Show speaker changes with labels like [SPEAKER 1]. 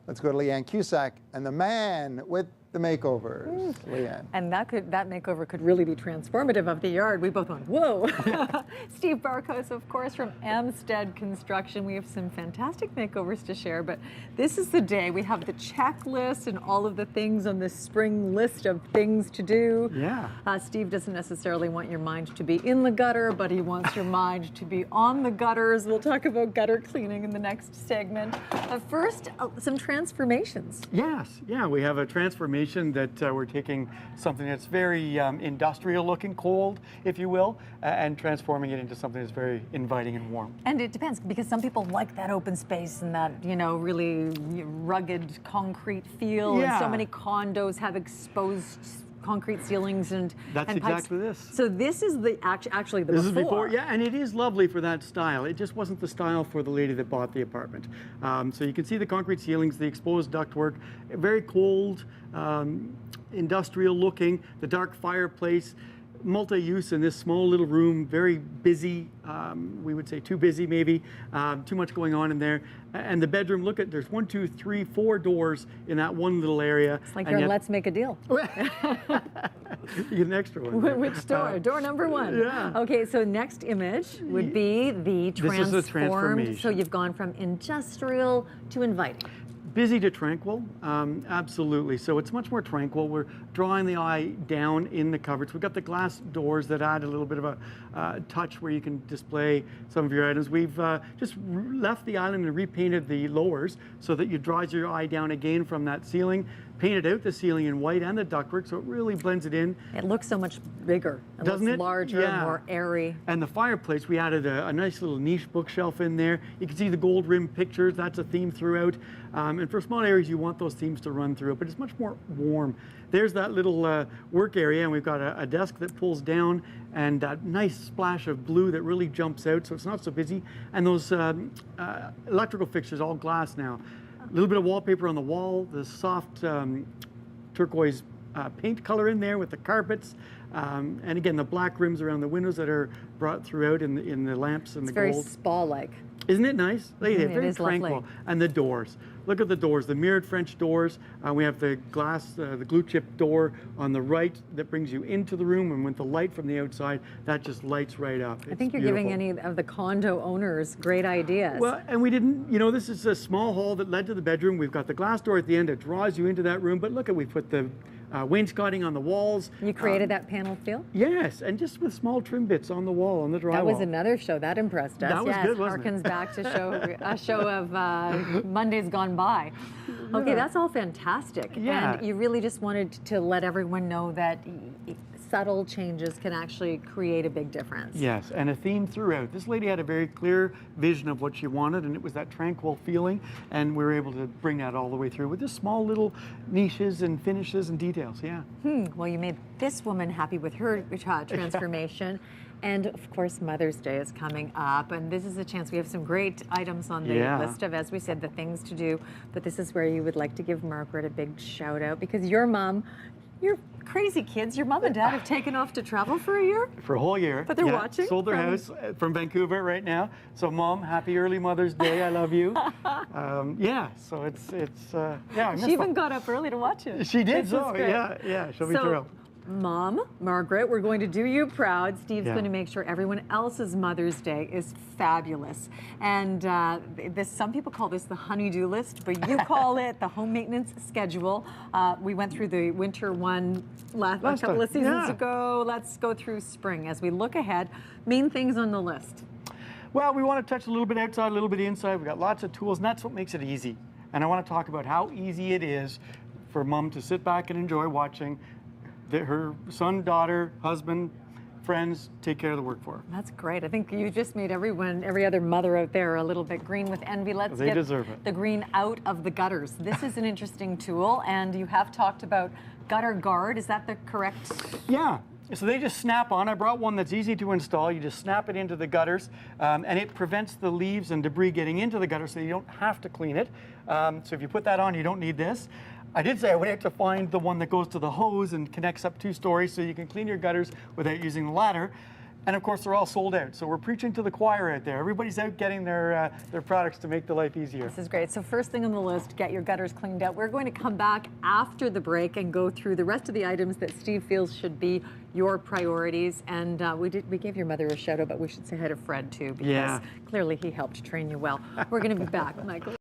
[SPEAKER 1] Let's go to Leanne Cusack and the man with the makeovers. Leanne.
[SPEAKER 2] And that makeover could really be transformative of the yard. We both went, whoa. Steve Barkhouse, of course, from Amsted Construction. We have some fantastic makeovers to share, but this is the day we have the checklist and all of the things on this spring list of things to do.
[SPEAKER 3] Yeah.
[SPEAKER 2] Steve doesn't necessarily want your mind to be in the gutter, but he wants your mind to be on the gutters. We'll talk about gutter cleaning in the next segment. But first, some transformations.
[SPEAKER 3] Yes, yeah, we have a transformation that we're taking something that's very industrial looking, cold, if you will, and transforming it into something that's very inviting and warm.
[SPEAKER 2] And it depends, because some people like that open space and that, you know, really rugged concrete feel.
[SPEAKER 3] Yeah.
[SPEAKER 2] And so many condos have exposed concrete ceilings and
[SPEAKER 3] That's
[SPEAKER 2] and pipes.
[SPEAKER 3] exactly this.
[SPEAKER 2] So this is the actually the
[SPEAKER 3] This
[SPEAKER 2] before.
[SPEAKER 3] is before, yeah, and it is lovely for that style. It just wasn't the style for the lady that bought the apartment. So you can see the concrete ceilings, the exposed ductwork, very cold, industrial looking, the dark fireplace, multi-use in this small little room, very busy, we would say too busy maybe, too much going on in there. And the bedroom, look at, there's 1, 2, 3, 4 doors in that one little area.
[SPEAKER 2] It's like you're Let's Make a Deal.
[SPEAKER 3] You get an extra one. There.
[SPEAKER 2] Which door? Door number 1.
[SPEAKER 3] Yeah.
[SPEAKER 2] Okay, so next image would be the transformed.
[SPEAKER 3] This is a transformation.
[SPEAKER 2] So you've gone from industrial to inviting.
[SPEAKER 3] Busy to tranquil, absolutely. So it's much more tranquil. We're drawing the eye down in the cupboards. We've got the glass doors that add a little bit of a touch where you can display some of your items. We've just left the island and repainted the lowers so that you draws your eye down again from that ceiling. Painted out the ceiling in white and the ductwork, so it really blends it in.
[SPEAKER 2] It looks so much bigger. It
[SPEAKER 3] Doesn't
[SPEAKER 2] looks
[SPEAKER 3] it?
[SPEAKER 2] larger,
[SPEAKER 3] Yeah.
[SPEAKER 2] more airy.
[SPEAKER 3] And the fireplace, we added a nice little niche bookshelf in there. You can see the gold rim pictures, that's a theme throughout. And for small areas, you want those themes to run through it, but it's much more warm. There's that little work area, and we've got a desk that pulls down, and that nice splash of blue that really jumps out, so it's not so busy. And those electrical fixtures, all glass now. A little bit of wallpaper on the wall, the soft turquoise paint color in there with the carpets, and again the black rims around the windows that are brought throughout in the lamps and
[SPEAKER 2] It's
[SPEAKER 3] the
[SPEAKER 2] very
[SPEAKER 3] gold.
[SPEAKER 2] spa-like.
[SPEAKER 3] Isn't it nice? Look at it,
[SPEAKER 2] It
[SPEAKER 3] very
[SPEAKER 2] is
[SPEAKER 3] tranquil.
[SPEAKER 2] lovely.
[SPEAKER 3] And the doors. Look at the doors, the mirrored French doors. We have the glass, the glue chip door on the right that brings you into the room, and with the light from the outside, that just lights right up.
[SPEAKER 2] I think you're giving any of the condo owners great ideas.
[SPEAKER 3] Well, and we didn't, you know, this is a small hall that led to the bedroom. We've got the glass door at the end that draws you into that room, but look at, we put the wainscoting on the walls.
[SPEAKER 2] You created that panel feel?
[SPEAKER 3] Yes, and just with small trim bits on the wall, on the drywall.
[SPEAKER 2] That was another show. That impressed us.
[SPEAKER 3] That was
[SPEAKER 2] yes,
[SPEAKER 3] good, wasn't it?
[SPEAKER 2] harkens back to a show of Mondays Gone By. Okay, that's all fantastic.
[SPEAKER 3] Yeah.
[SPEAKER 2] And you really just wanted to let everyone know that subtle changes can actually create a big difference.
[SPEAKER 3] Yes, and a theme throughout. This lady had a very clear vision of what she wanted, and it was that tranquil feeling, and we were able to bring that all the way through with just small little niches and finishes and details, yeah.
[SPEAKER 2] Well, you made this woman happy with her transformation. And of course, Mother's Day is coming up, and this is a chance. We have some great items on the list of, as we said, the things to do. But this is where you would like to give Margaret a big shout out, because your mom, you're crazy kids. Your mom and dad have taken off to travel for a year.
[SPEAKER 3] For a whole year.
[SPEAKER 2] But they're watching.
[SPEAKER 3] Sold their house from Vancouver right now. So, Mom, happy early Mother's Day. I love you. Yeah. So it's yeah. I
[SPEAKER 2] She even got up early to watch it.
[SPEAKER 3] She did.
[SPEAKER 2] This
[SPEAKER 3] So
[SPEAKER 2] is great.
[SPEAKER 3] yeah. She'll be thrilled.
[SPEAKER 2] Mom, Margaret, we're going to do you proud. Steve's
[SPEAKER 3] Yeah.
[SPEAKER 2] going to make sure everyone else's Mother's Day is fabulous. And some people call this the honey-do list, but you call it the home maintenance schedule. We went through the winter one a couple of seasons ago. Let's go through spring as we look ahead. Main things on the list.
[SPEAKER 3] Well, we want to touch a little bit outside, a little bit inside. We've got lots of tools, and that's what makes it easy. And I want to talk about how easy it is for Mom to sit back and enjoy watching her son, daughter, husband, friends take care of the work for her.
[SPEAKER 2] That's great. I think you just made every other mother out there a little bit green with envy. Let's
[SPEAKER 3] They
[SPEAKER 2] get
[SPEAKER 3] deserve it.
[SPEAKER 2] the green out of the gutters. This is an interesting tool, and you have talked about gutter guard. Is that the correct?
[SPEAKER 3] Yeah. So they just snap on. I brought one that's easy to install. You just snap it into the gutters, and it prevents the leaves and debris getting into the gutter, so you don't have to clean it. So if you put that on, you don't need this. I did say I went out to find the one that goes to the hose and connects up 2 stories, so you can clean your gutters without using the ladder. And of course, they're all sold out. So we're preaching to the choir out there. Everybody's out getting their products to make the life easier.
[SPEAKER 2] This is great. So first thing on the list, get your gutters cleaned out. We're going to come back after the break and go through the rest of the items that Steve feels should be your priorities. And we gave your mother a shout out, but we should say hi to Fred too, because clearly he helped train you well. We're going to be back, Michael.